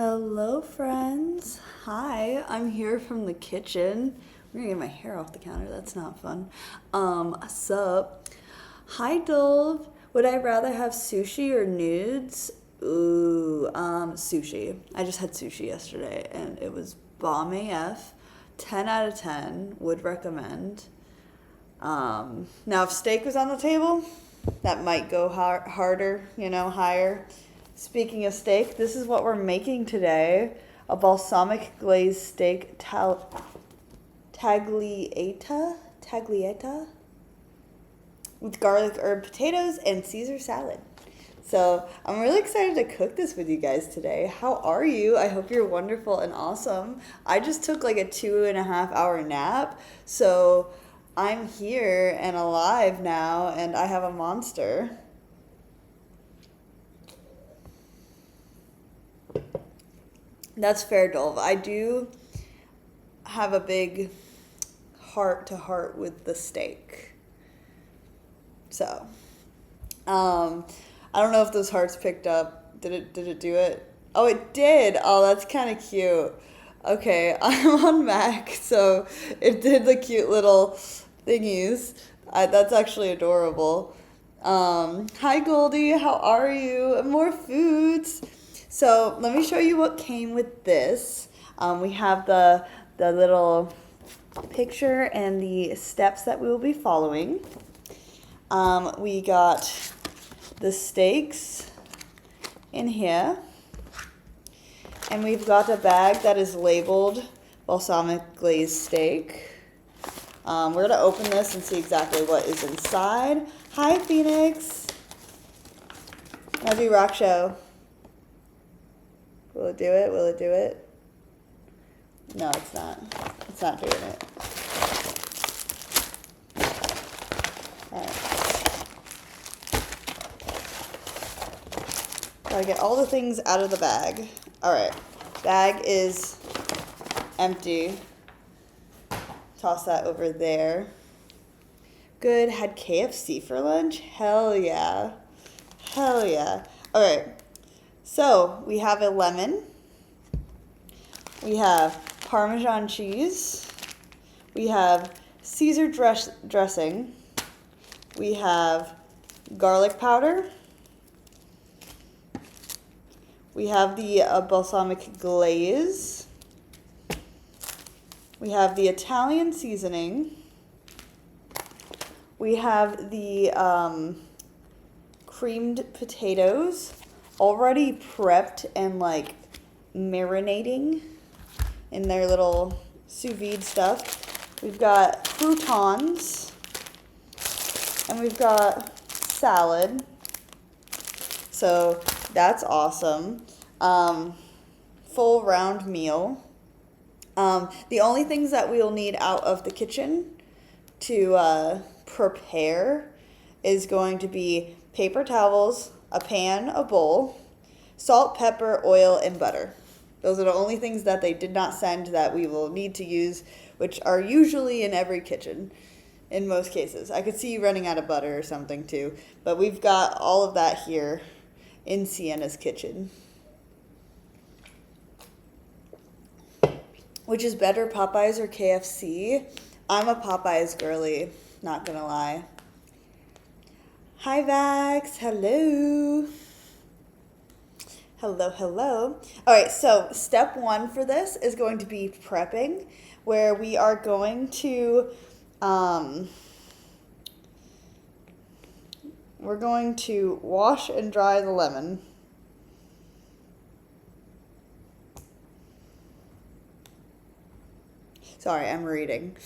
Hello, friends. Hi, I'm here from the kitchen. I'm gonna get my hair off the counter. That's not fun. Sup? Hi, Dove. Would I rather have sushi or nudes? Ooh, sushi. I just had sushi yesterday and it was bomb AF. 10 out of 10. Would recommend. Now, if steak was on the table, that might go harder, higher. Speaking of steak, this is what we're making today. A balsamic glazed steak tagliata with garlic herb potatoes and Caesar salad. So I'm really excited to cook this with you guys today. How are you? I hope you're wonderful and awesome. I just took like a 2.5 hour nap, so I'm here and alive now, and I have a monster. That's fair, Dolph. I do have a big heart to heart with the steak. So, I don't know if those hearts picked up. Did it do it? Oh, it did. Oh, that's kind of cute. Okay, I'm on Mac, so it did the cute little thingies. That's actually adorable. Hi Goldie, how are you? More foods. So let me show you what came with this. We have the little picture and the steps that we will be following. We got the steaks in here, and we've got a bag that is labeled balsamic glazed steak. We're going to open this and see exactly what is inside. Hi, Phoenix. Love you, Rock Show. Will it do it? Will it do it? No, it's not. It's not doing it. All right. Gotta get all the things out of the bag. All right. Bag is empty. Toss that over there. Good. Had KFC for lunch? Hell yeah. Hell yeah. All right. So we have a lemon. We have Parmesan cheese. We have Caesar dressing. We have garlic powder. We have the balsamic glaze. We have the Italian seasoning. We have the creamed potatoes already prepped and like marinating in their little sous vide stuff. We've got croutons and we've got salad. So that's awesome. Full round meal. The only things that we'll need out of the kitchen to prepare is going to be paper towels, a pan, a bowl, salt, pepper, oil, and butter. Those are the only things that they did not send that we will need to use, which are usually in every kitchen in most cases. I could see you running out of butter or something too, but we've got all of that here in Sienna's kitchen. Which is better, Popeyes or KFC? I'm a Popeyes girly, not gonna lie. Hi Vax, hello. Hello, hello. All right, so step one for this is going to be prepping, where we are going to, we're going to wash and dry the lemon. Sorry, I'm reading.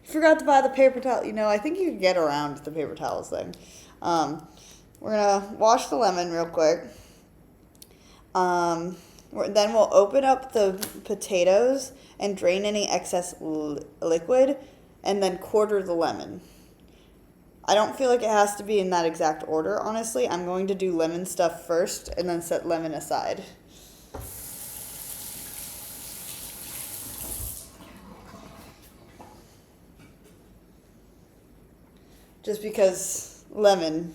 Forgot to buy the paper towel. I think you can get around the paper towels thing. We're going to wash the lemon real quick. Then we'll open up the potatoes and drain any excess liquid and then quarter the lemon. I don't feel like it has to be in that exact order, honestly. I'm going to do lemon stuff first and then set lemon aside. Just because lemon.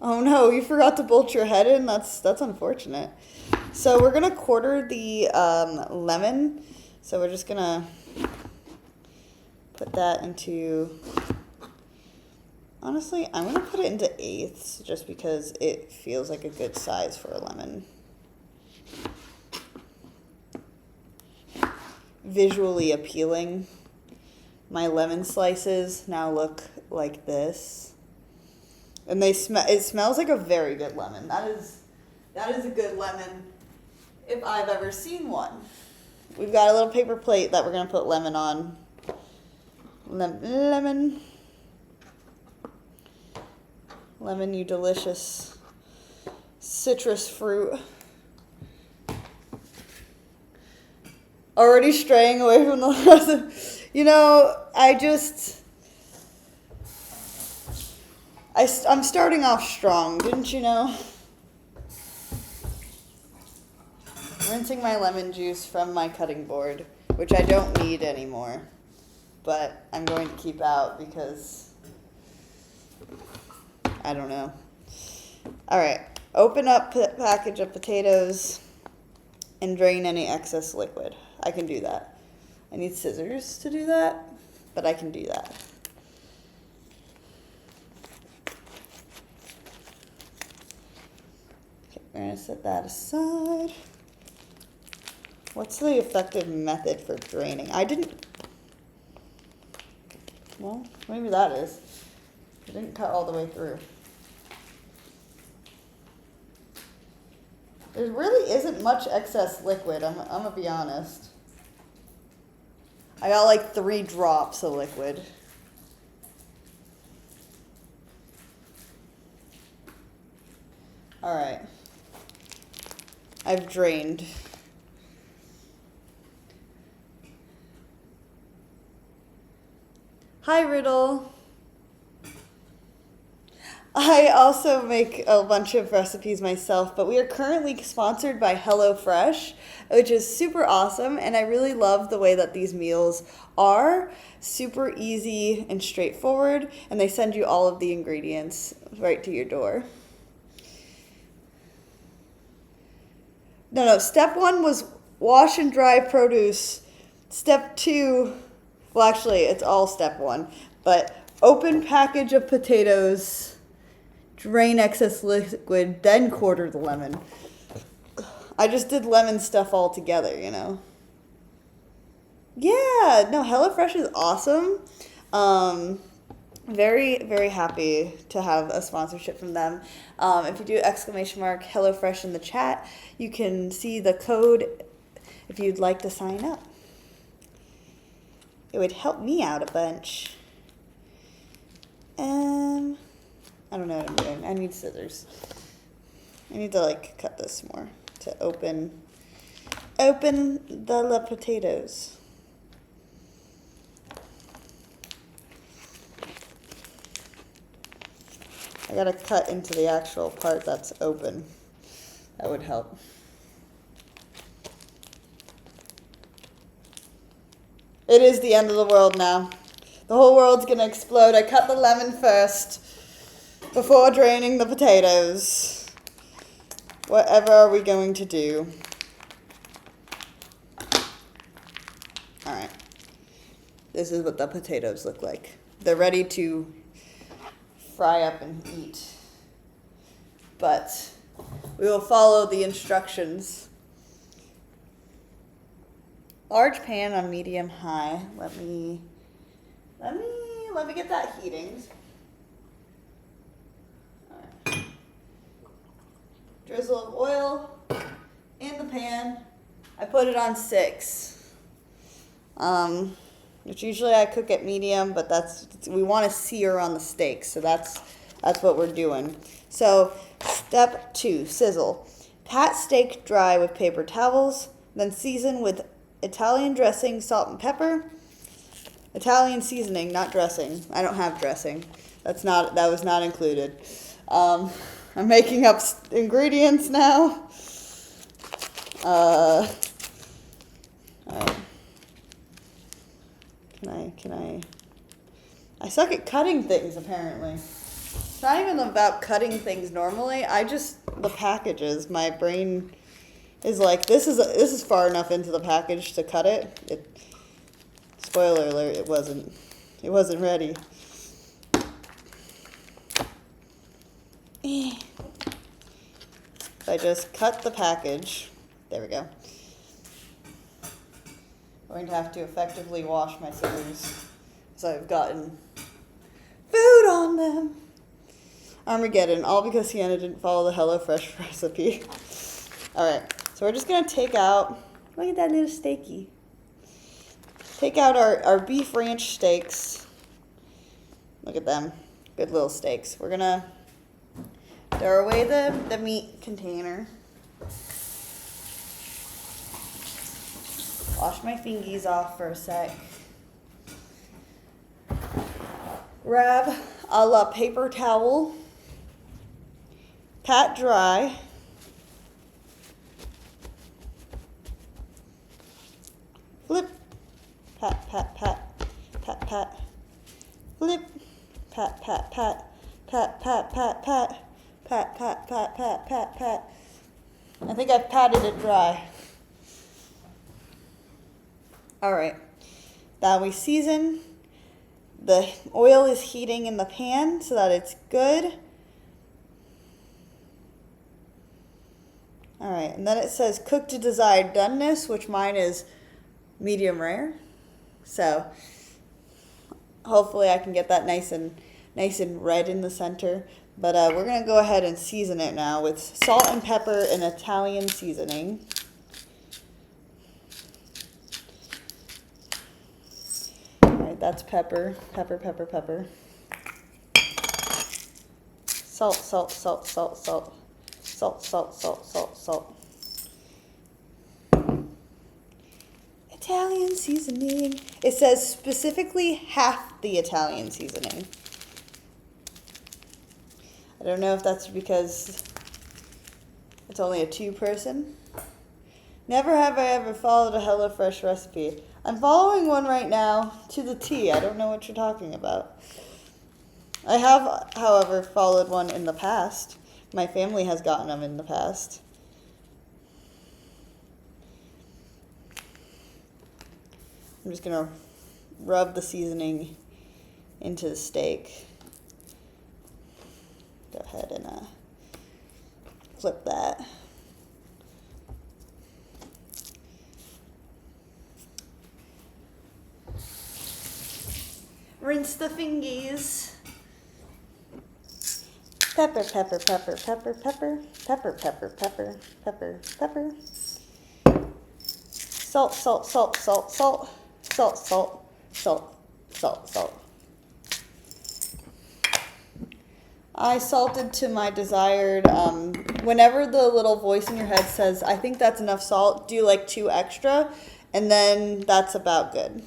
Oh no, you forgot to bolt your head in? That's unfortunate. So we're gonna quarter the lemon. So we're just gonna put that into, honestly, I'm gonna put it into eighths just because it feels like a good size for a lemon. Visually appealing. My lemon slices now look like this. And it smells like a very good lemon. That is a good lemon if I've ever seen one. We've got a little paper plate that we're gonna put lemon on. Lemon, you delicious citrus fruit. Already straying away from the lesson. You know, I'm starting off strong, didn't you know? Rinsing my lemon juice from my cutting board, which I don't need anymore, but I'm going to keep out because I don't know. All right, open up package of potatoes and drain any excess liquid. I can do that. I need scissors to do that, but I can do that. Okay, we're gonna set that aside. What's the effective method for draining? Well, maybe that is. I didn't cut all the way through. There really isn't much excess liquid, I'm gonna be honest. I got like 3 drops of liquid. All right. I've drained. Hi, Riddle. I also make a bunch of recipes myself, but we are currently sponsored by HelloFresh, which is super awesome, and I really love the way that these meals are super easy and straightforward, and they send you all of the ingredients right to your door. No, step 1 was wash and dry produce. Step 2, well, actually, it's all step 1, but open package of potatoes, drain excess liquid, then quarter the lemon. I just did lemon stuff all together, you know. Yeah, no, HelloFresh is awesome. Very, very happy to have a sponsorship from them. If you do ! HelloFresh in the chat, you can see the code if you'd like to sign up. It would help me out a bunch. I don't know what I'm doing. I need scissors. I need to like cut this more to open the potatoes. I gotta cut into the actual part that's open. That would help. It is the end of the world now. The whole world's gonna explode. I cut the lemon first before draining the potatoes. Whatever are we going to do? All right. This is what the potatoes look like. They're ready to fry up and eat. But we will follow the instructions. Large pan on medium high. Let me get that heating. All right. Drizzle of oil in the pan. I put it on 6. Which usually I cook at medium, but we want to sear on the steak, so that's what we're doing. So step 2, sizzle. Pat steak dry with paper towels, then season with Italian dressing, salt and pepper. Italian seasoning, not dressing. I don't have dressing. That was not included. I'm making up ingredients now. All right. Can I suck at cutting things, apparently. It's not even about cutting things normally. The packages, my brain is like, this is far enough into the package to cut it. Spoiler alert, it wasn't ready. If I just cut the package, there we go. I'm going to have to effectively wash my scissors because I've gotten food on them. Armageddon, all because Sienna didn't follow the HelloFresh recipe. All right, so we're just gonna take out, look at that little steaky. Take out our beef ranch steaks. Look at them, good little steaks. We're gonna throw away the meat container. Wash my fingies off for a sec. Grab a paper towel. Pat dry. Flip. Pat, pat, pat. Pat, pat. Flip. Pat, pat, pat. Pat, pat, pat, pat. Pat, pat, pat, pat, pat, pat. I think I've patted it dry. All right. Now we season. The oil is heating in the pan so that it's good. All right, and then it says cook to desired doneness, which mine is medium rare. So hopefully I can get that nice and red in the center. But we're gonna go ahead and season it now with salt and pepper and Italian seasoning. All right, that's pepper. Salt, salt, salt, salt, salt. Salt, salt, salt, salt, salt. Italian seasoning. It says specifically half the Italian seasoning. I don't know if that's because it's only a 2-person. Never have I ever followed a HelloFresh recipe. I'm following one right now to the T. I don't know what you're talking about. I have, however, followed one in the past. My family has gotten them in the past. I'm just gonna rub the seasoning into the steak. Go ahead and flip that. Rinse the fingies. Pepper, pepper, pepper, pepper, pepper, pepper, pepper, pepper, pepper, pepper. Salt, salt, salt, salt, salt, salt, salt, salt, salt, salt. I salted to my desired, whenever the little voice in your head says, I think that's enough salt, do like 2 extra, and then that's about good.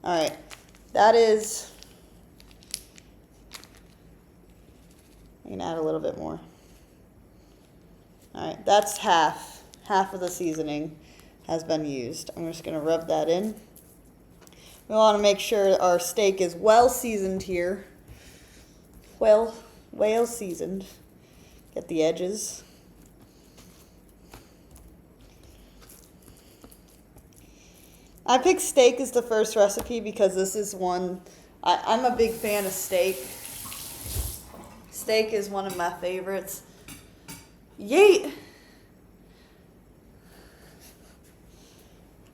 All right, that is, I can add a little bit more. All right, that's half of the seasoning has been used. I'm just gonna rub that in. We wanna make sure our steak is well seasoned here. Well seasoned. Get the edges. I picked steak as the first recipe because this is one, I'm a big fan of steak. Steak is one of my favorites. Yeet!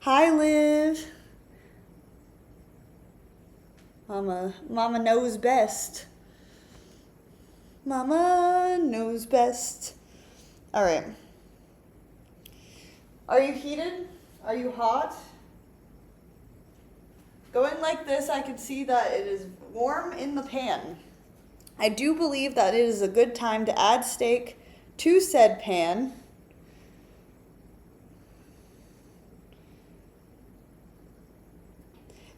Hi, Liv. Mama knows best. Mama knows best. All right. Are you heated? Are you hot? Going like this, I can see that it is warm in the pan. I do believe that it is a good time to add steak to said pan.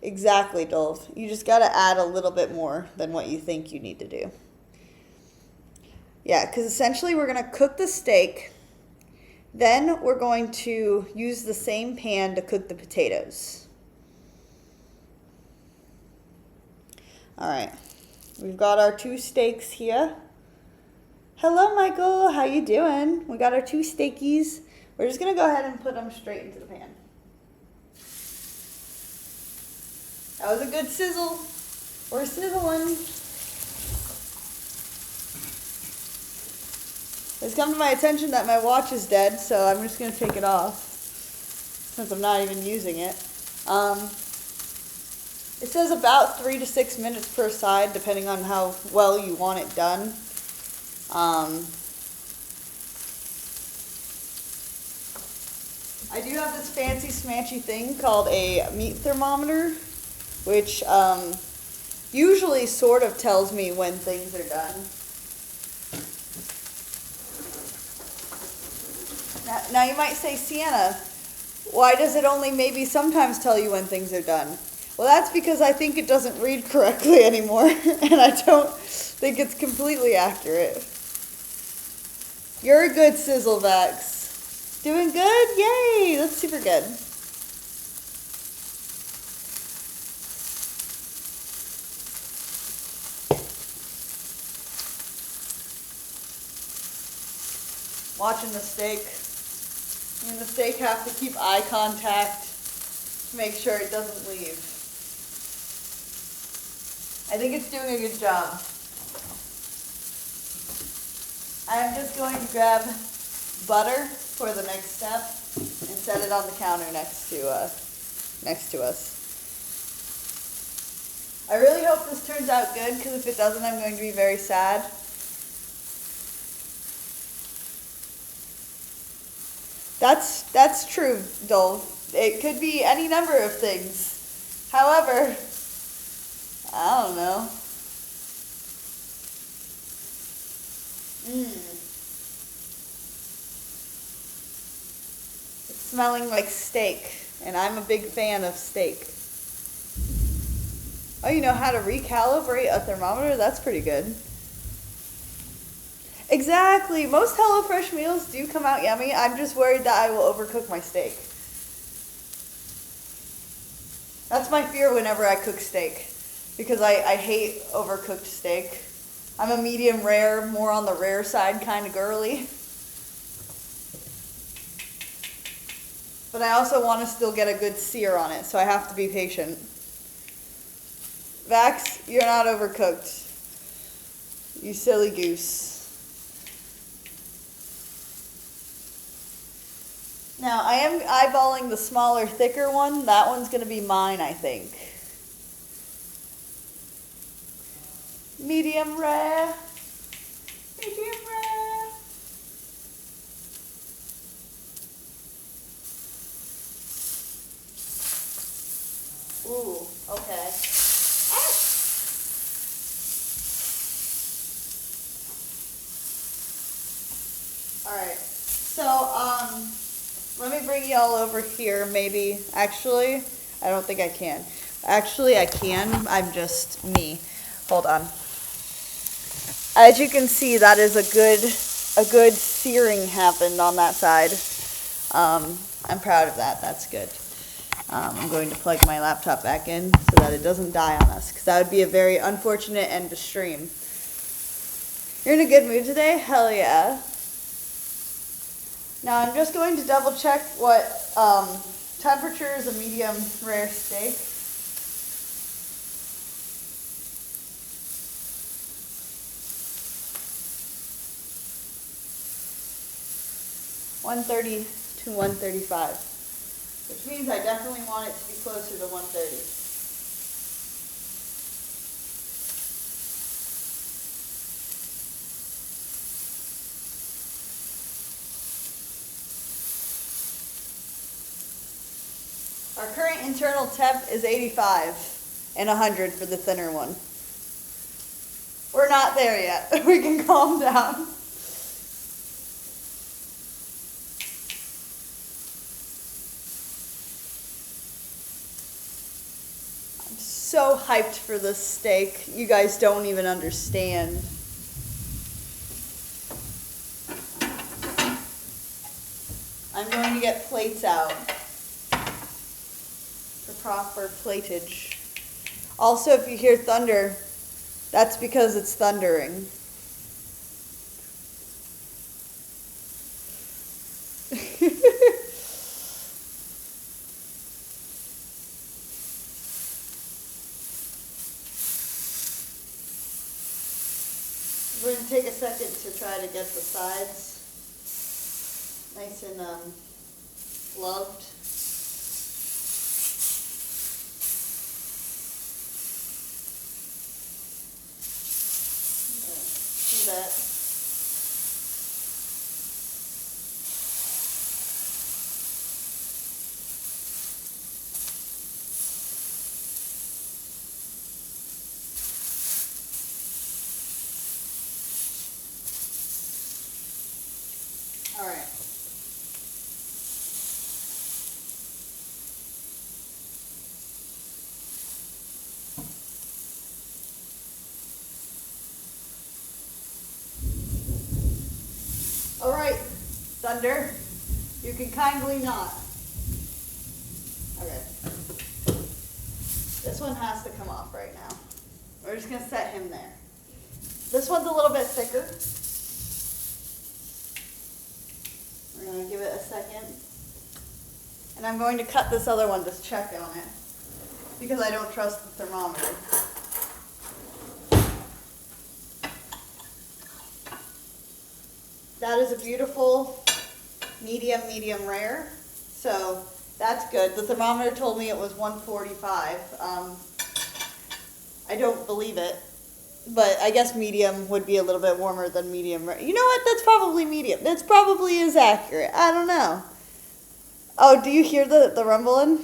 Exactly, Dolph. You just got to add a little bit more than what you think you need to do. Yeah, because essentially we're going to cook the steak. Then we're going to use the same pan to cook the potatoes. All right, we've got our 2 steaks here. Hello, Michael. How you doing? We got our 2 steakies. We're just gonna go ahead and put them straight into the pan. That was a good sizzle. We're sizzling. It's come to my attention that my watch is dead, so I'm just gonna take it off since I'm not even using it. It says about 3 to 6 minutes per side, depending on how well you want it done. I do have this fancy smanchy thing called a meat thermometer, which usually sort of tells me when things are done. Now you might say, Sienna, why does it only maybe sometimes tell you when things are done? Well, that's because I think it doesn't read correctly anymore, and I don't think it's completely accurate. You're a good sizzle, Vex. Doing good? Yay! That's super good. Watching the steak. Me and the steak have to keep eye contact to make sure it doesn't leave. I think it's doing a good job. I'm just going to grab butter for the next step and set it on the counter next to us. I really hope this turns out good, because if it doesn't, I'm going to be very sad. That's true, Dole. It could be any number of things. However, I don't know. It's smelling like steak, and I'm a big fan of steak. Oh, you know how to recalibrate a thermometer? That's pretty good. Exactly. Most HelloFresh meals do come out yummy. I'm just worried that I will overcook my steak. That's my fear whenever I cook steak, because I hate overcooked steak. I'm a medium rare, more on the rare side kind of girly. But I also want to still get a good sear on it, so I have to be patient. Vax, you're not overcooked. You silly goose. Now, I am eyeballing the smaller, thicker one. That one's going to be mine, I think. Medium rare. Medium rare. Ooh, okay. Ah! Alright, so, let me bring you all over here, maybe. Actually, I don't think I can. Actually, I can. I'm just me. Hold on. As you can see, that is a good searing happened on that side. I'm proud of that. That's good. I'm going to plug my laptop back in so that it doesn't die on us, because that would be a very unfortunate end to stream. You're in a good mood today? Hell yeah. Now I'm just going to double check what temperature is a medium rare steak. (130 to 135), which means I definitely want it to be closer to 130. Our current internal temp is 85 and 100 for the thinner one. We're not there yet. We can calm down. I'm so hyped for this steak. You guys don't even understand. I'm going to get plates out for proper platage. Also, if you hear thunder, That's because it's thundering. We're going to take a second to try to get the sides nice and loved. Do that. All right. All right, Thunder, you can kindly not. Okay. This one has to come off right now. We're just gonna set him there. This one's a little bit thicker. We're gonna give it a second. And I'm going to cut this other one to check on it because I don't trust the thermometer. That is a beautiful medium rare. So that's good. The thermometer told me it was 145. I don't believe it, but I guess medium would be a little bit warmer than medium rare. You know what? That's probably medium. That's probably is accurate. I don't know. Oh, do you hear the rumbling?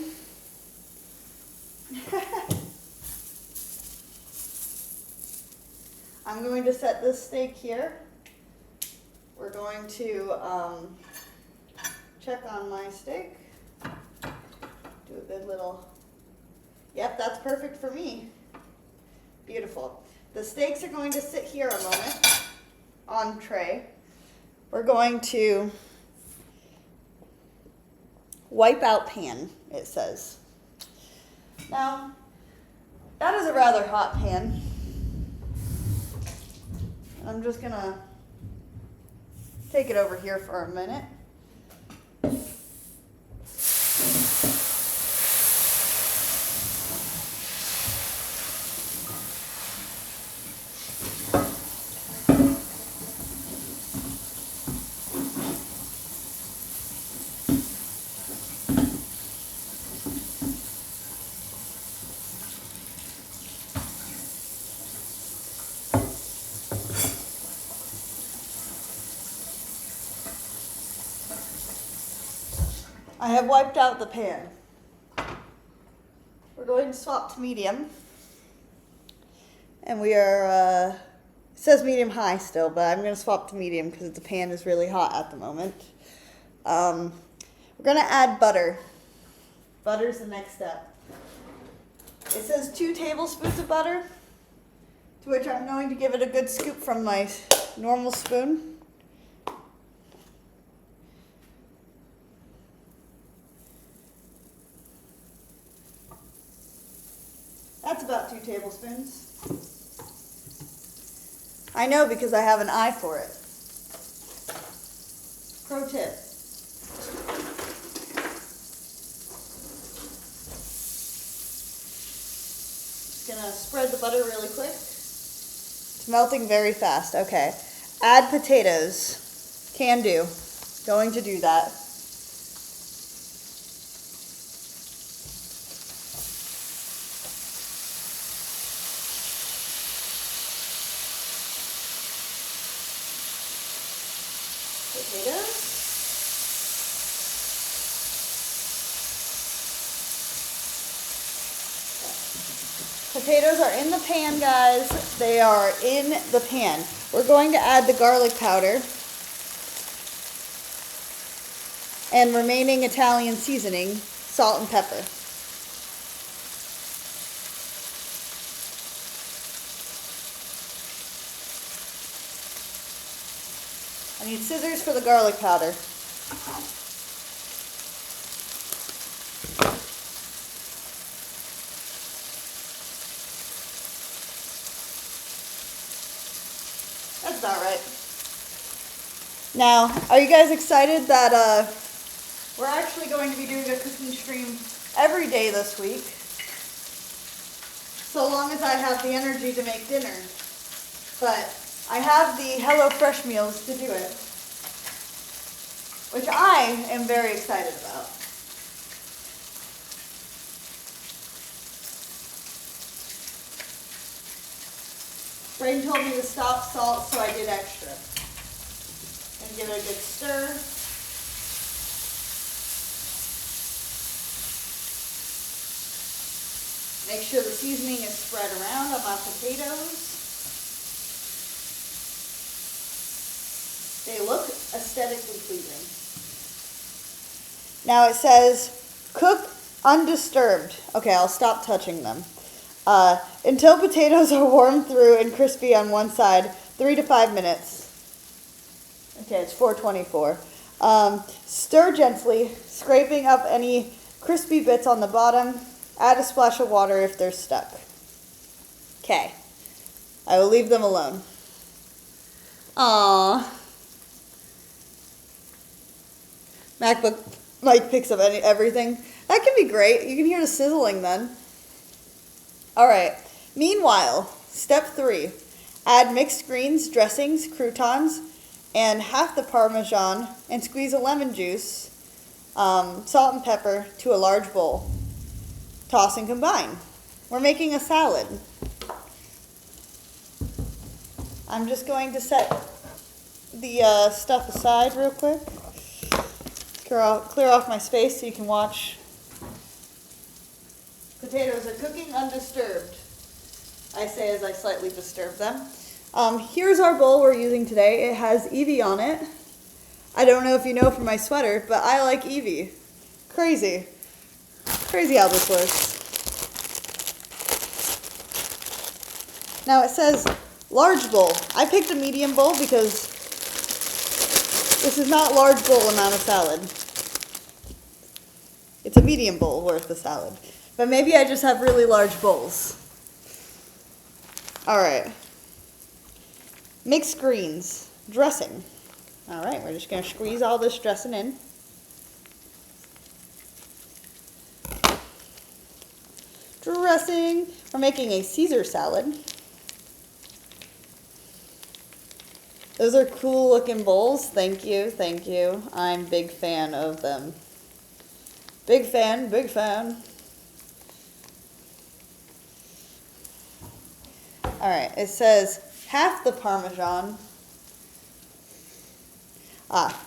I'm going to set this steak here. We're going to check on my steak. Do a good little, yep, that's perfect for me. Beautiful. The steaks are going to sit here a moment on tray. We're going to wipe out pan, it says. Now, that is a rather hot pan. I'm just gonna take it over here for a minute. I have wiped out the pan. We're going to swap to medium. And we are, it says medium high still, but I'm going to swap to medium because the pan is really hot at the moment. We're going to add butter. Butter's the next step. It says 2 tablespoons of butter, to which I'm going to give it a good scoop from my normal spoon. That's about 2 tablespoons. I know because I have an eye for it. Pro tip. Just gonna spread the butter really quick. It's melting very fast. Okay. Add potatoes. Can do. Going to do that. Potatoes. Potatoes are in the pan, guys. They are in the pan. We're going to add the garlic powder and remaining Italian seasoning, salt and pepper. I need scissors for the garlic powder. Sounds about right. Now, are you guys excited that we're actually going to be doing a cooking stream every day this week? So long as I have the energy to make dinner. But I have the HelloFresh meals to do it, which I am very excited about. Brain told me to stop salt, so I did extra. And give it a good stir. Make sure the seasoning is spread around on my potatoes. They look aesthetically pleasing. Now it says, cook undisturbed. Okay, I'll stop touching them. Until potatoes are warmed through and crispy on one side, 3 to 5 minutes. Okay, it's 4:24. Stir gently, scraping up any crispy bits on the bottom. Add a splash of water if they're stuck. Okay, I will leave them alone. Aww. MacBook mic picks up everything. That can be great. You can hear the sizzling then. All right. Meanwhile, step 3. Add mixed greens, dressings, croutons, and half the Parmesan, and squeeze a lemon juice, salt and pepper to a large bowl. Toss and combine. We're making a salad. I'm just going to set the stuff aside real quick. Clear off my space so you can watch. Potatoes are cooking undisturbed, I say as I slightly disturb them. Here's our bowl we're using today. It has Eevee on it. I don't know if you know from my sweater, but I like Eevee. Crazy. Crazy how this works. Now it says large bowl. I picked a medium bowl because this is not large bowl amount of salad. It's a medium bowl worth of salad. But maybe I just have really large bowls. All right. Mixed greens. Dressing. All right, we're just going to squeeze all this dressing in. Dressing. We're making a Caesar salad. Those are cool looking bowls. Thank you, thank you. I'm a big fan of them. Big fan, big fan. All right, it says half the Parmesan.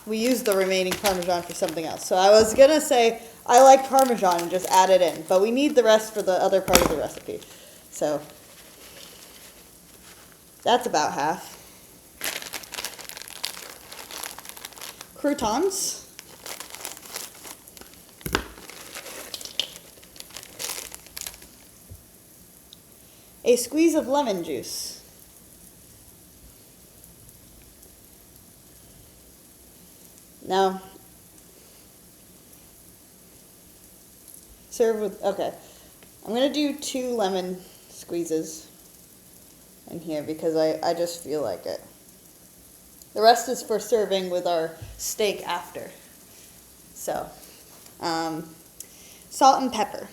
We used the remaining Parmesan for something else. So I was gonna say I like Parmesan and just add it in, but we need the rest for the other part of the recipe. So that's about half. Croutons. A squeeze of lemon juice. Now, serve with, okay. I'm going to do 2 lemon squeezes in here because I just feel like it. The rest is for serving with our steak after. So, salt and pepper.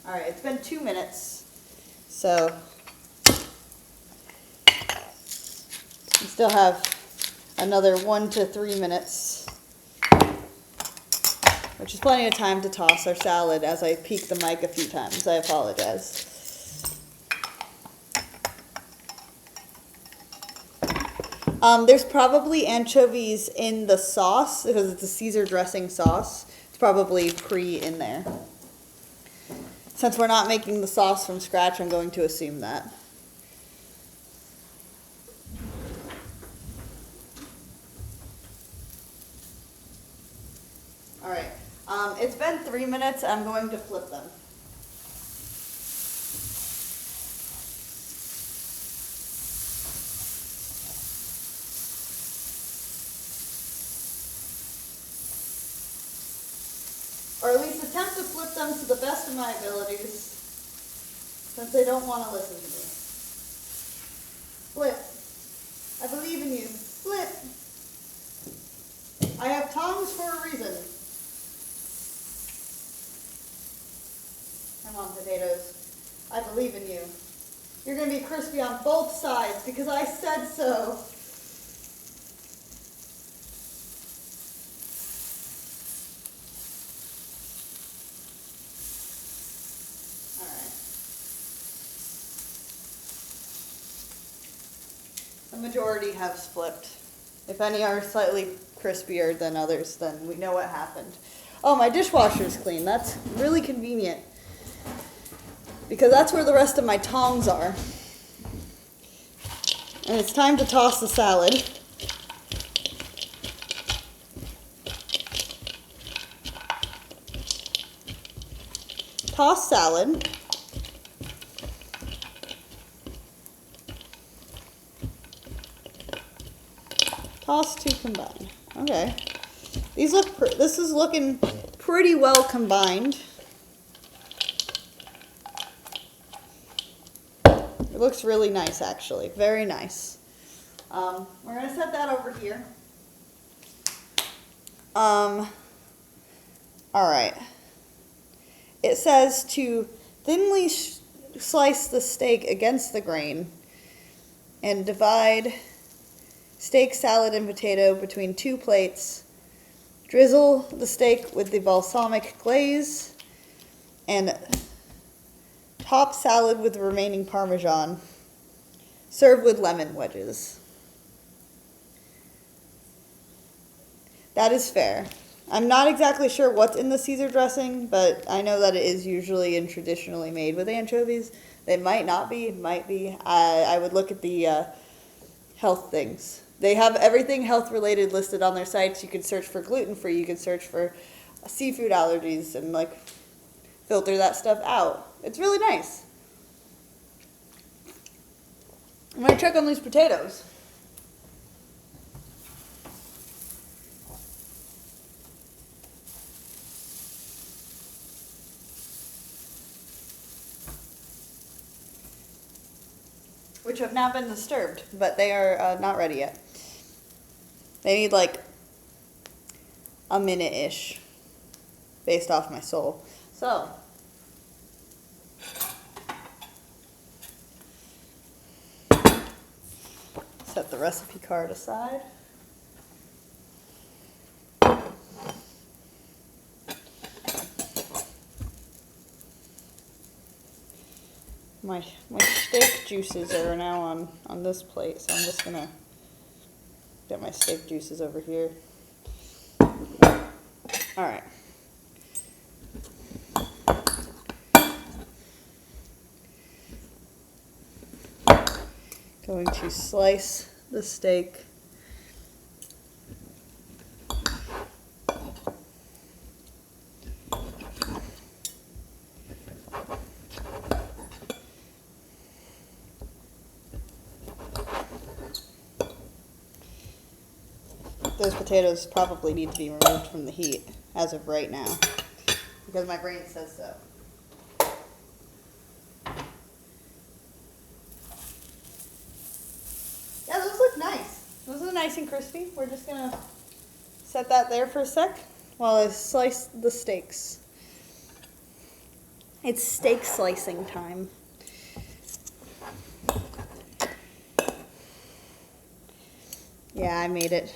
All right, it's been 2 minutes, so we still have another 1 to 3 minutes, which is plenty of time to toss our salad as I peek the mic a few times. I apologize. There's probably anchovies in the sauce because it's a Caesar dressing sauce. It's probably in there. Since we're not making the sauce from scratch, I'm going to assume that. All right, it's been 3 minutes. I'm going to flip them. Or at least attempt to flip them to the best of my abilities, since they don't want to listen to me. Flip. I believe in you. Flip. I have tongs for a reason. Come on, potatoes. I believe in you. You're going to be crispy on both sides because I said so. All right. The majority have flipped. If any are slightly crispier than others, then we know what happened. Oh, my dishwasher's clean. That's really convenient because that's where the rest of my tongs are. And it's time to toss the salad. Toss salad. Toss to combine. Okay. This is looking pretty well combined. It looks really nice, actually. Very nice. We're going to set that over here. All right. It says to thinly slice the steak against the grain and divide steak, salad, and potato between 2 plates. Drizzle the steak with the balsamic glaze and top salad with the remaining Parmesan. Serve with lemon wedges. That is fair. I'm not exactly sure what's in the Caesar dressing, but I know that it is usually and traditionally made with anchovies. They might not be, might be. I would look at the health things. They have everything health related listed on their sites. You can search for gluten-free, you can search for seafood allergies and like filter that stuff out. It's really nice. I'm going to check on these potatoes. Which have not been disturbed, but they are not ready yet. They need like a minute-ish, based off my soul. So, set the recipe card aside. My steak juices are now on this plate, so I'm just gonna get my steak juices over here. All right. Going to slice the steak. Those potatoes probably need to be removed from the heat as of right now because my brain says so. Yeah, those look nice. Those are nice and crispy. We're just going to set that there for a sec while I slice the steaks. It's steak slicing time. Yeah, I made it.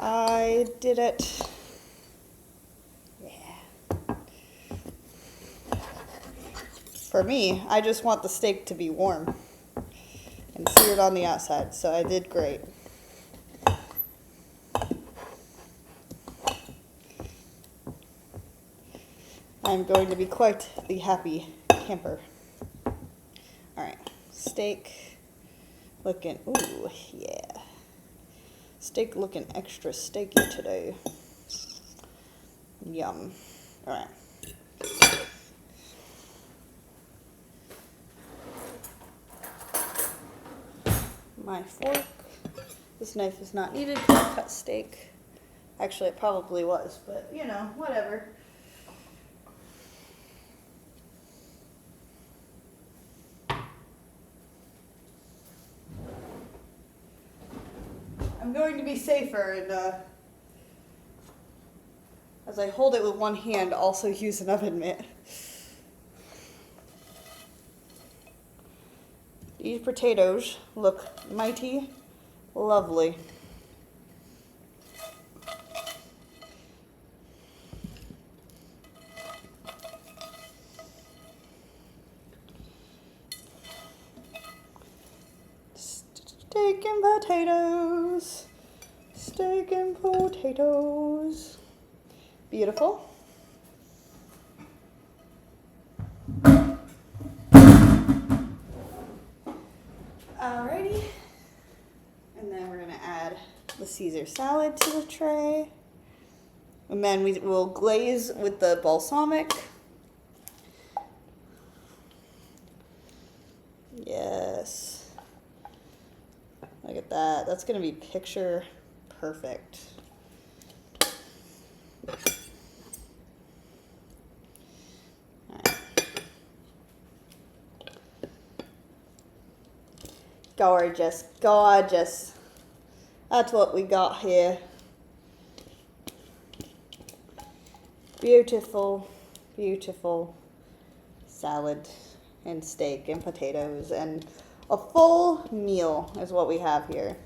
I did it. Yeah. For me, I just want the steak to be warm and seared on the outside, so I did great. I'm going to be quite the happy camper. Alright, steak looking, ooh, yeah. Steak looking extra steaky today. Yum. Alright. My fork. This knife is not needed to cut steak. Actually, it probably was, but you know, whatever. I'm going to be safer and as I hold it with one hand, also use an oven mitt. These potatoes look mighty lovely. Steak and potatoes. Steak and potatoes. Beautiful. Alrighty. And then we're gonna add the Caesar salad to the tray. And then we will glaze with the balsamic. Yes. Look at that. That's gonna be picture perfect. Gorgeous, gorgeous. That's what we got here. Beautiful, beautiful salad and steak and potatoes and a full meal is what we have here.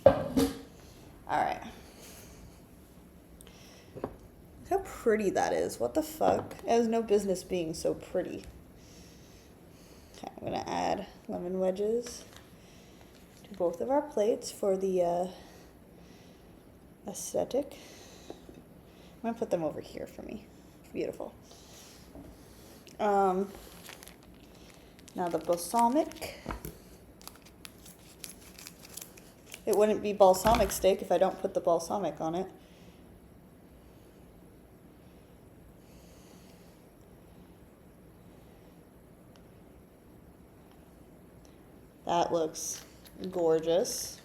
All right. Look how pretty that is. What the fuck? It has no business being so pretty. Okay, I'm gonna add lemon wedges to both of our plates for the aesthetic. I'm gonna put them over here for me. Beautiful. Now the balsamic. It wouldn't be balsamic steak if I don't put the balsamic on it. That looks gorgeous.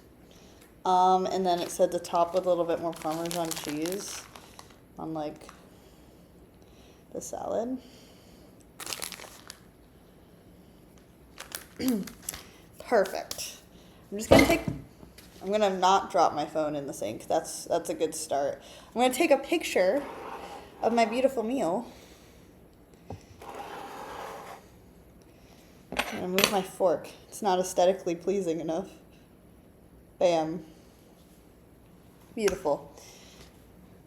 And then it said to top with a little bit more Parmesan cheese on like the salad. Perfect. I'm gonna not drop my phone in the sink. That's a good start. I'm gonna take a picture of my beautiful meal. I'm gonna move my fork. It's not aesthetically pleasing enough. Bam. Beautiful.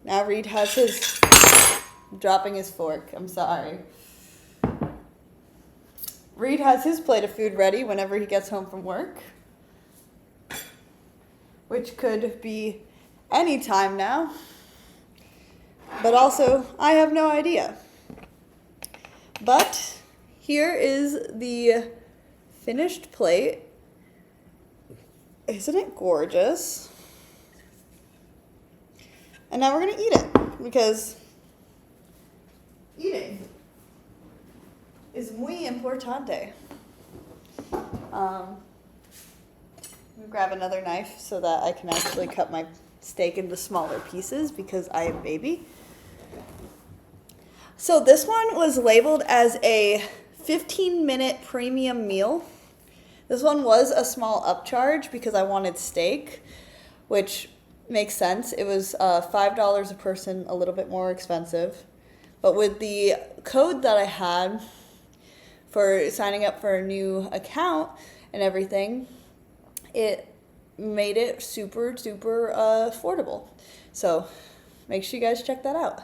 Now Reed has his, dropping his fork, I'm sorry. Reed has his plate of food ready whenever he gets home from work, which could be any time now, but also I have no idea. But here is the finished plate. Isn't it gorgeous? And now we're gonna eat it because eating is muy importante. I'm gonna grab another knife so that I can actually cut my steak into smaller pieces because I am baby. So this one was labeled as a 15-minute premium meal. This one was a small upcharge because I wanted steak, which makes sense. It was $5 a person, a little bit more expensive. But with the code that I had for signing up for a new account and everything, it made it super, super affordable. So make sure you guys check that out.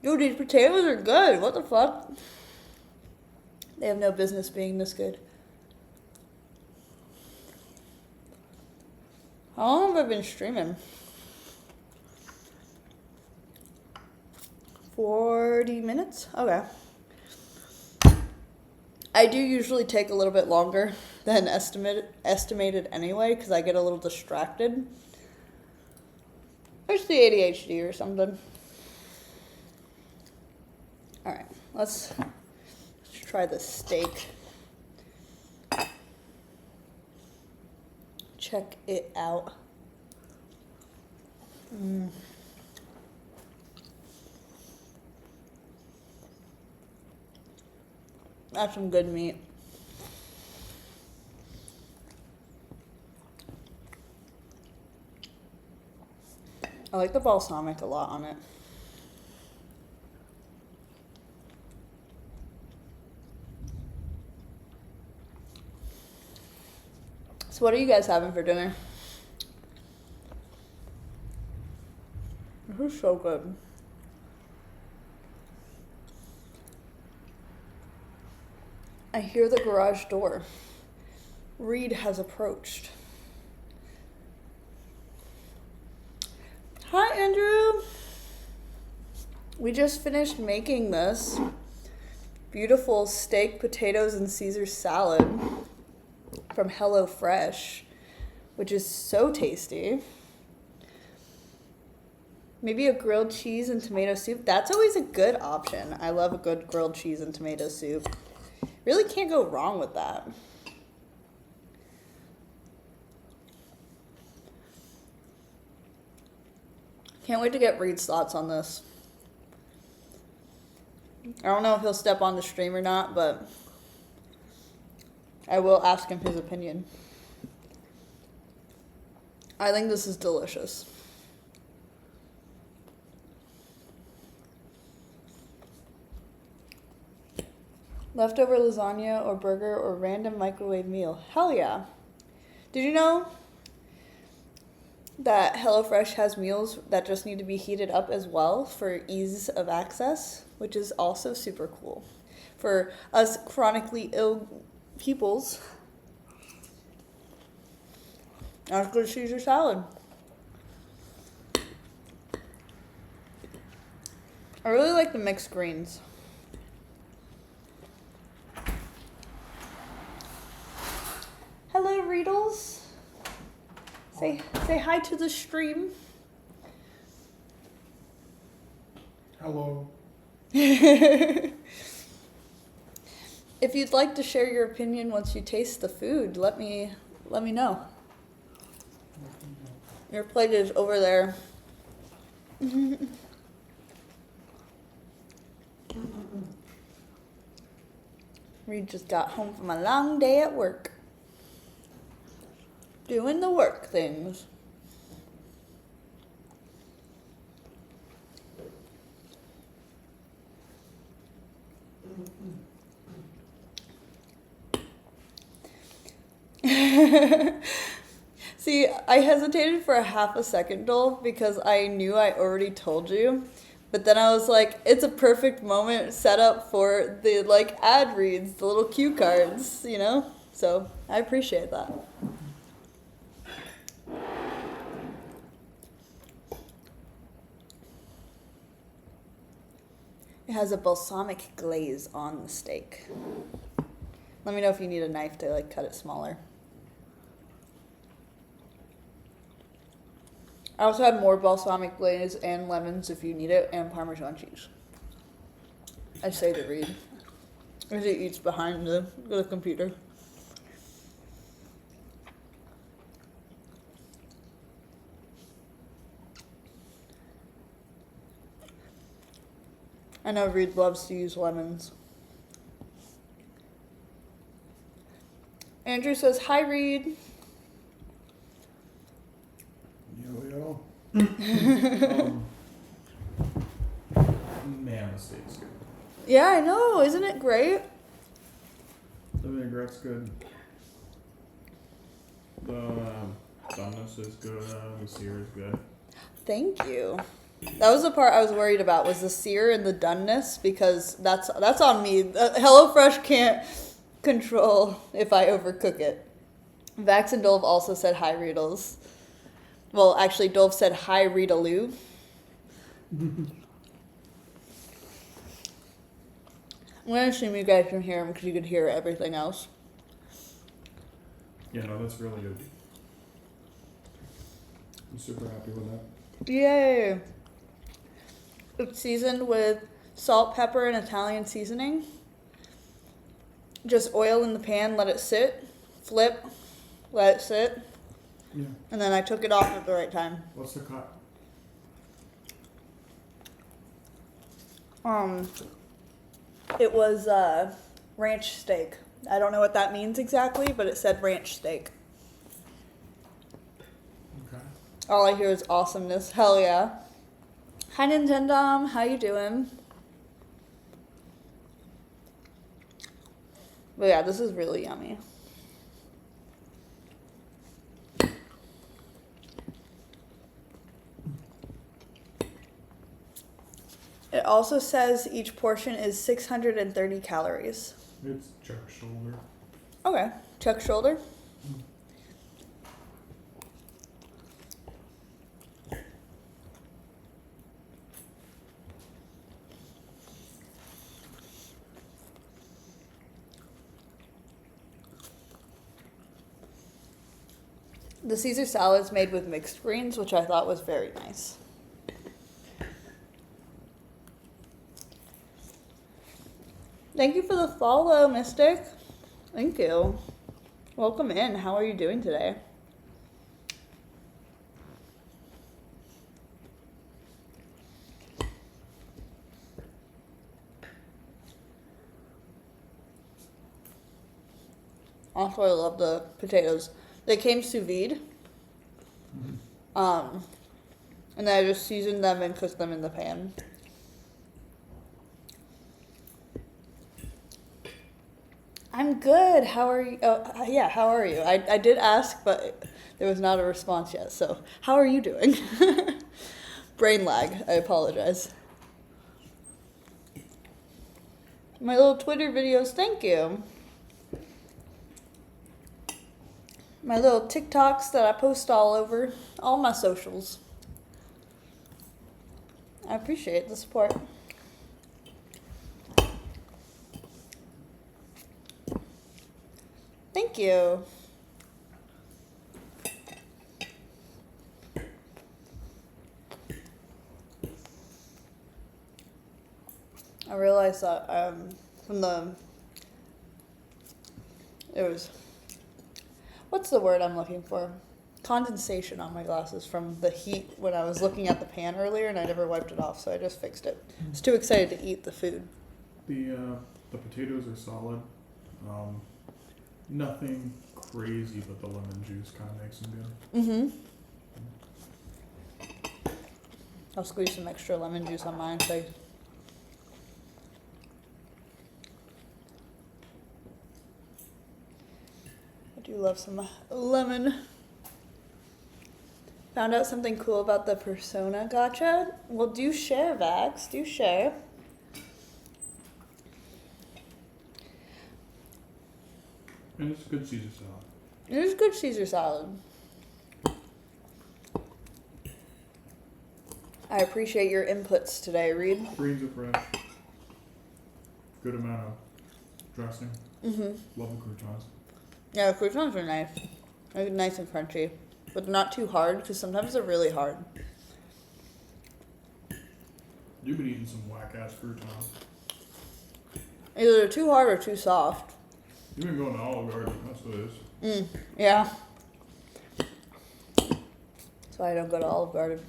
Dude, these potatoes are good. What the fuck? They have no business being this good. How long have I been streaming? 40 minutes? Okay. I do usually take a little bit longer than estimated anyway, because I get a little distracted. It's the ADHD or something. Alright, let's try the steak. Check it out. That's some good meat. like the balsamic a lot on it. So what are you guys having for dinner? This is so good. I hear the garage door. Reed has approached. Hi, Andrew. We just finished making this beautiful steak, potatoes, and Caesar salad from HelloFresh, which is so tasty. Maybe a grilled cheese and tomato soup. That's always a good option. I love a good grilled cheese and tomato soup. Really can't go wrong with that. Can't wait to get Reed's thoughts on this. I don't know if he'll step on the stream or not, but I will ask him his opinion. I think this is delicious. Leftover lasagna or burger or random microwave meal. Hell yeah. Did you know that HelloFresh has meals that just need to be heated up as well for ease of access, which is also super cool for us chronically ill peoples. That's good Caesar salad. I really like the mixed greens. Hello, Reedles. Say hi to the stream. Hello. If you'd like to share your opinion once you taste the food, let me know. Your plate is over there. Reed just got home from a long day at work. Doing the work things. See, I hesitated for a half a second, Dolph, because I knew I already told you. But then I was like, it's a perfect moment set up for the ad reads, the little cue cards, you know? So I appreciate that. It has a balsamic glaze on the steak. Let me know if you need a knife to cut it smaller. I also have more balsamic glaze and lemons if you need it, and Parmesan cheese. I say to Reed as he eats behind the computer. I know Reed loves to use lemons. Andrew says, hi, Reed. Yo. Man, the steak's good. Yeah, I know. Isn't it great? The vinaigrette's good. The doneness is good. The sear is good. Thank you. That was the part I was worried about, was the sear and the doneness, because that's on me. HelloFresh can't control if I overcook it. Vax and Dolph also said hi, Reedles. Well, actually, Dolph said hi, Reedaloo. I'm going to assume you guys can hear him because you could hear everything else. Yeah, no, that's really good. I'm super happy with that. Yay! It's seasoned with salt, pepper, and Italian seasoning. Just oil in the pan, let it sit, flip, let it sit. Yeah. And then I took it off at the right time. What's the cut? It was ranch steak. I don't know what that means exactly, but it said ranch steak. Okay. All I hear is awesomeness. Hell yeah. Hi Nintendo, how you doing? But yeah, this is really yummy. It also says each portion is 630 calories. It's chuck shoulder. Okay, chuck shoulder. The Caesar salad's made with mixed greens, which I thought was very nice. Thank you for the follow, Mystic. Thank you. Welcome in. How are you doing today? Also, I love the potatoes. They came sous vide. And then I just seasoned them and cooked them in the pan. I'm good. How are you? Oh, yeah, how are you? I did ask, but there was not a response yet. So, how are you doing? Brain lag. I apologize. My little Twitter videos, thank you. My little TikToks that I post all over, all my socials. I appreciate the support. Thank you. I realized that what's the word I'm looking for? Condensation on my glasses from the heat when I was looking at the pan earlier, and I never wiped it off, so I just fixed it. I was too excited to eat the food. The potatoes are solid. Nothing crazy, but the lemon juice kind of makes them good. I'll squeeze some extra lemon juice on mine. So I do love some lemon. Found out something cool about the Persona gacha. Well, do share, Vax. Do share. And it's a good Caesar salad. It is good Caesar salad. I appreciate your inputs today, Reed. Greens are fresh. Good amount of dressing. Love the croutons. Yeah, the croutons are nice. They're nice and crunchy. But not too hard, because sometimes they're really hard. You've been eating some whack-ass croutons. Either they're too hard or too soft. You've been going to Olive Garden. That's what it is. Yeah. That's why I don't go to Olive Garden.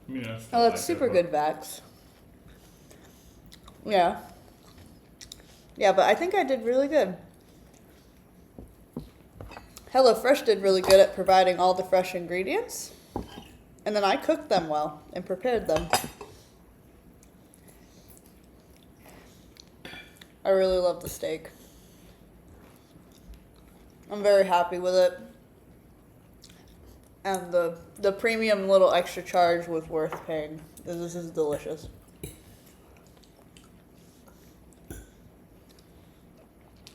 I mean, that's Oh, that's super good, Vax. Yeah. Yeah, but I think I did really good. HelloFresh did really good at providing all the fresh ingredients. And then I cooked them well and prepared them. I really love the steak. I'm very happy with it. And the premium little extra charge was worth paying. This is delicious.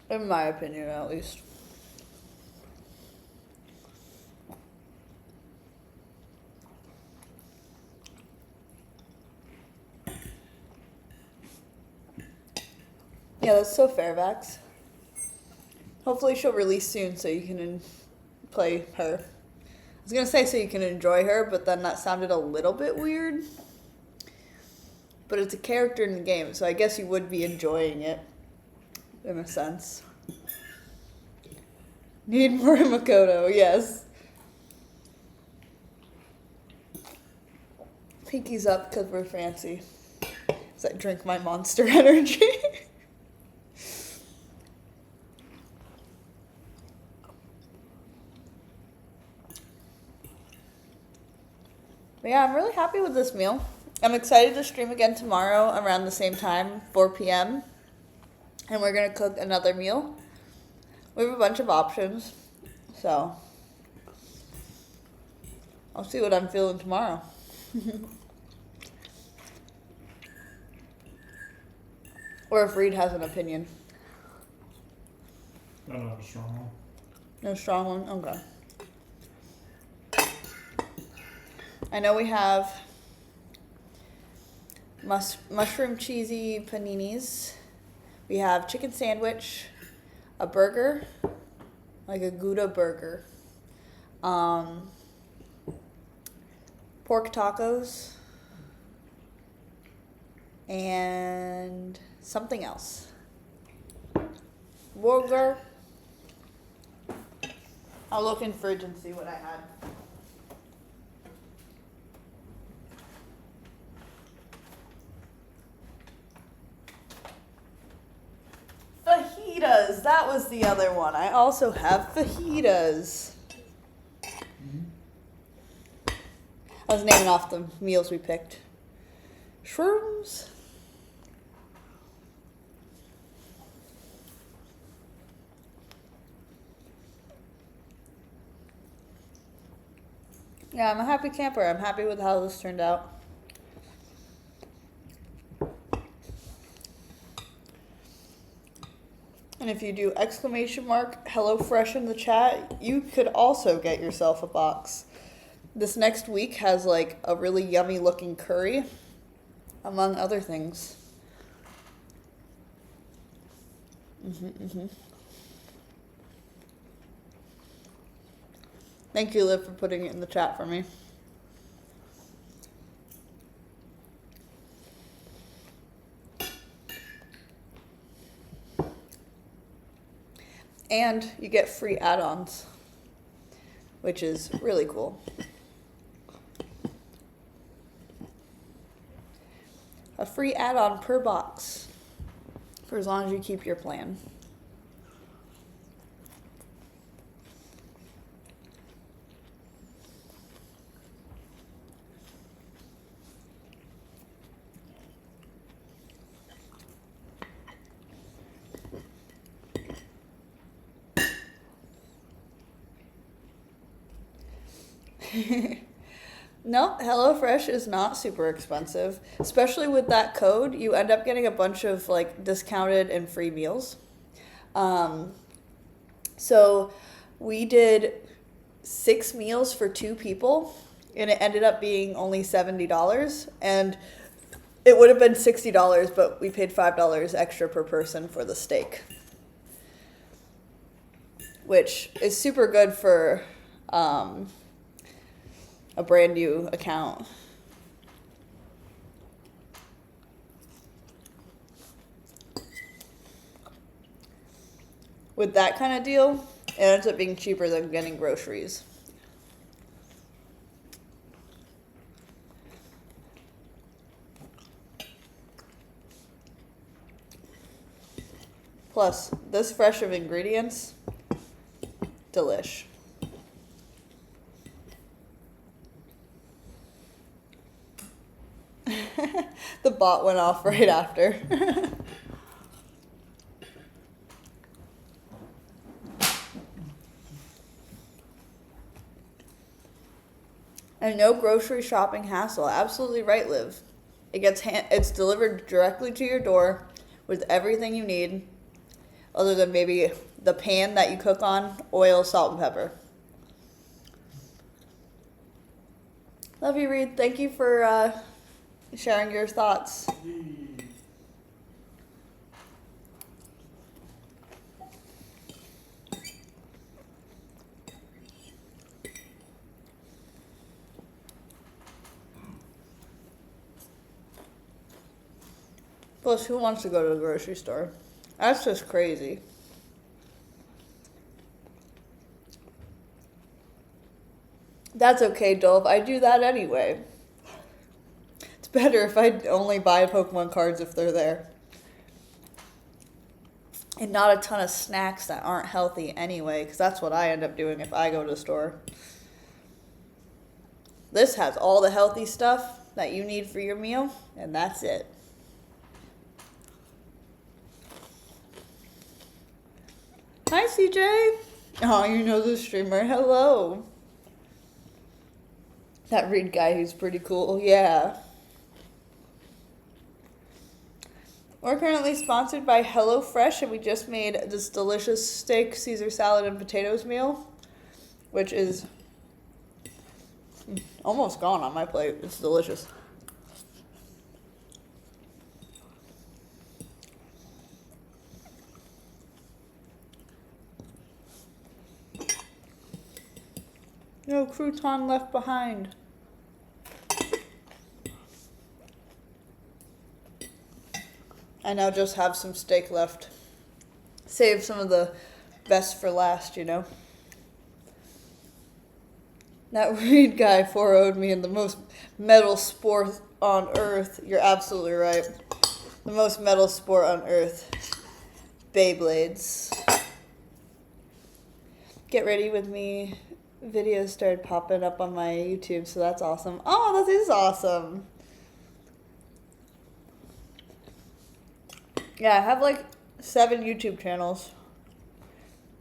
In my opinion, at least. Yeah, that's so fair, Vax. Hopefully she'll release soon so you can play her. I was going to say so you can enjoy her, but then that sounded a little bit weird. But it's a character in the game, so I guess you would be enjoying it. In a sense. Need more Makoto, yes. Pinky's up because we're fancy. As I drink my Monster Energy. But yeah, I'm really happy with this meal. I'm excited to stream again tomorrow around the same time, 4 p.m. And we're going to cook another meal. We have a bunch of options. So, I'll see what I'm feeling tomorrow. Or if Reed has an opinion. I don't have a strong one. No strong one? Okay. I know we have mushroom cheesy paninis. We have chicken sandwich, a burger, like a Gouda burger, pork tacos, and something else. Burger. I'll look in fridge and see what I had. Fajitas. That was the other one. I also have fajitas. I was naming off the meals we picked. Shrooms. Yeah, I'm a happy camper. I'm happy with how this turned out. And if you do exclamation mark HelloFresh in the chat, you could also get yourself a box. This next week has like a really yummy looking curry, among other things. Thank you, Liv, for putting it in the chat for me. And you get free add-ons, which is really cool. A free add-on per box for as long as you keep your plan. No, HelloFresh is not super expensive. Especially with that code, you end up getting a bunch of like discounted and free meals. So we did 6 meals for 2 people, and it ended up being only $70. And it would have been $60, but we paid $5 extra per person for the steak, which is super good for a brand new account. With that kind of deal, it ends up being cheaper than getting groceries. Plus, this fresh of ingredients, delish. The bot went off right after. And no grocery shopping hassle. Absolutely right, Liv. It's delivered directly to your door with everything you need, other than maybe the pan that you cook on, oil, salt, and pepper. Love you, Reed. Thank you for sharing your thoughts. Plus, who wants to go to the grocery store? That's just crazy. That's okay, Dove. I do that anyway. It's better if I only buy Pokemon cards if they're there. And not a ton of snacks that aren't healthy anyway, because that's what I end up doing if I go to the store. This has all the healthy stuff that you need for your meal, and that's it. Hi, CJ. Oh, you know the streamer. Hello. That Reed guy who's pretty cool. Yeah. We're currently sponsored by HelloFresh, and we just made this delicious steak, Caesar salad, and potatoes meal, which is almost gone on my plate. It's delicious. No crouton left behind. I now just have some steak left. Save some of the best for last, you know. That Reed guy 4-0'd me in the most metal sport on earth. You're absolutely right. The most metal sport on earth. Beyblades. Get ready with me. Videos started popping up on my YouTube, so that's awesome. Oh, that is awesome. Yeah, I have like 7 YouTube channels.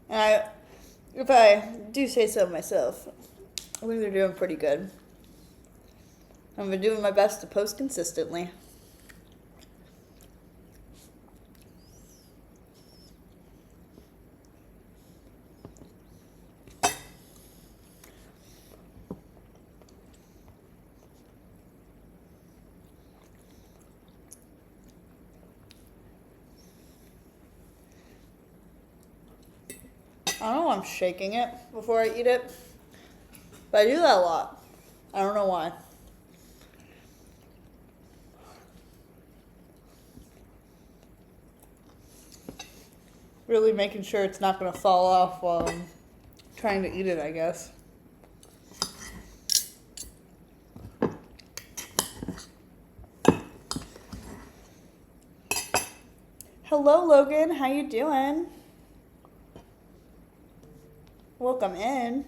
And if I do say so myself, I think they're doing pretty good. I've been doing my best to post consistently. I don't know, I'm shaking it before I eat it. But I do that a lot. I don't know why. Really making sure it's not going to fall off while I'm trying to eat it, I guess. Hello, Logan. How you doing? Welcome in.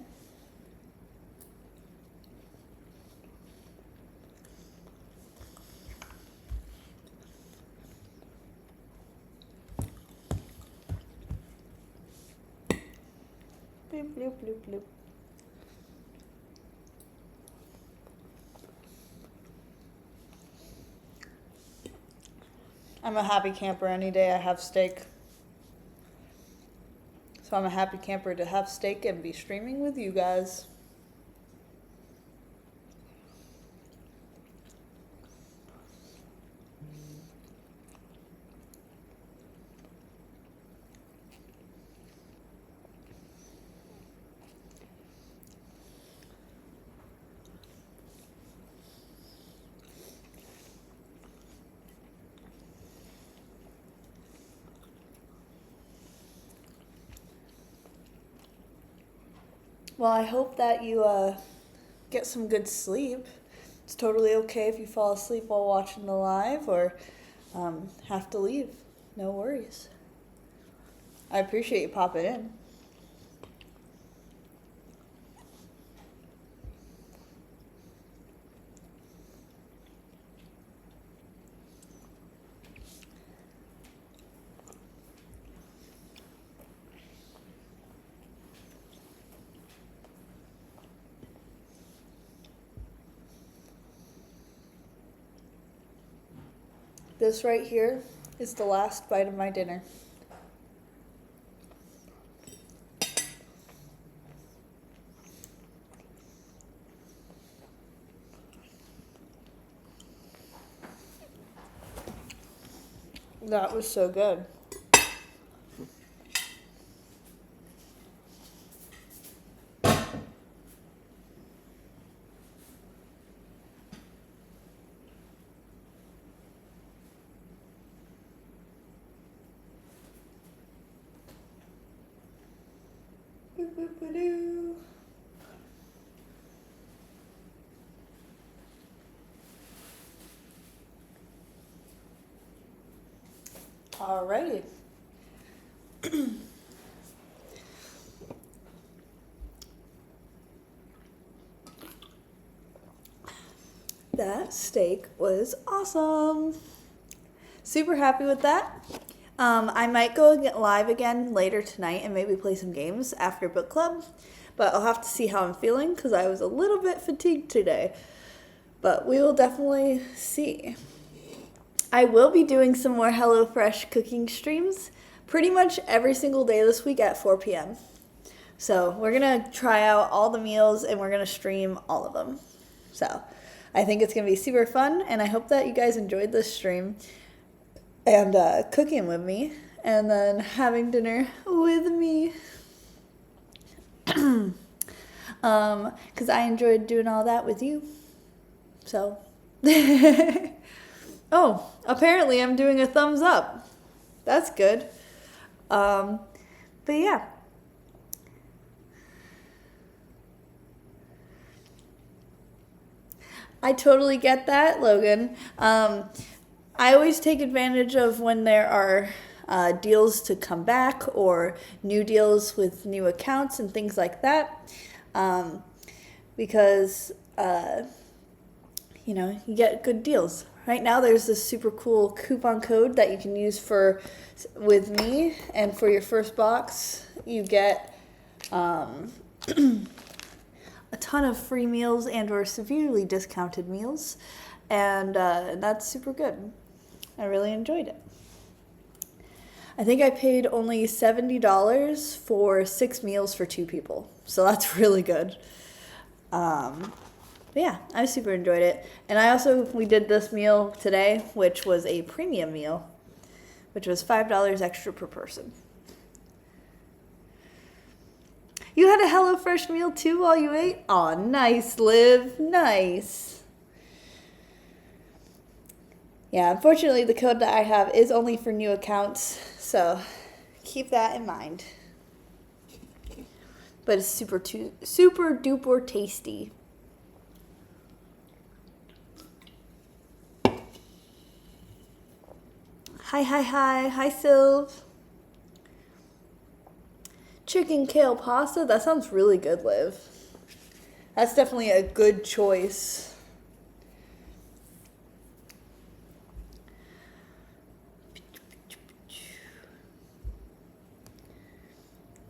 Bloop, bloop, bloop, bloop. I'm a happy camper any day I have steak. So I'm a happy camper to have steak and be streaming with you guys. Well, I hope that you get some good sleep. It's totally okay if you fall asleep while watching the live or have to leave. No worries. I appreciate you popping in. This right here is the last bite of my dinner. That was so good. Boop-boop-a-doo. Alrighty. that steak was awesome. Super happy with that. I might go get live again later tonight and maybe play some games after book club, but I'll have to see how I'm feeling because I was a little bit fatigued today. But we will definitely see. I will be doing some more HelloFresh cooking streams pretty much every single day this week at 4 p.m. So we're going to try out all the meals and we're going to stream all of them. So I think it's going to be super fun, and I hope that you guys enjoyed this stream and cooking with me and then having dinner with me. Because I enjoyed doing all that with you. So, oh, apparently I'm doing a thumbs up. That's good. But yeah. I totally get that, Logan. I always take advantage of when there are deals to come back or new deals with new accounts and things like that. Because, you get good deals. Right now there's this super cool coupon code that you can use with me, and for your first box you get a ton of free meals and or severely discounted meals, and that's super good. I really enjoyed it. I think I paid only $70 for 6 meals for 2 people, so that's really good. But yeah, I super enjoyed it. And we did this meal today, which was a premium meal, which was $5 extra per person. You had a HelloFresh meal too while you ate? Aw, nice, Liv. Nice. Yeah, unfortunately, the code that I have is only for new accounts, so keep that in mind. But it's super duper tasty. Hi, Sylv. Chicken kale pasta, that sounds really good, Liv. That's definitely a good choice.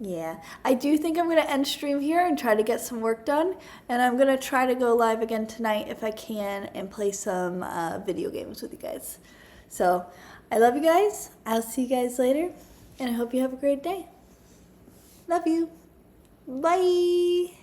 Yeah, I do think I'm going to end stream here and try to get some work done. And I'm going to try to go live again tonight if I can and play some video games with you guys. So, I love you guys. I'll see you guys later. And I hope you have a great day. Love you. Bye.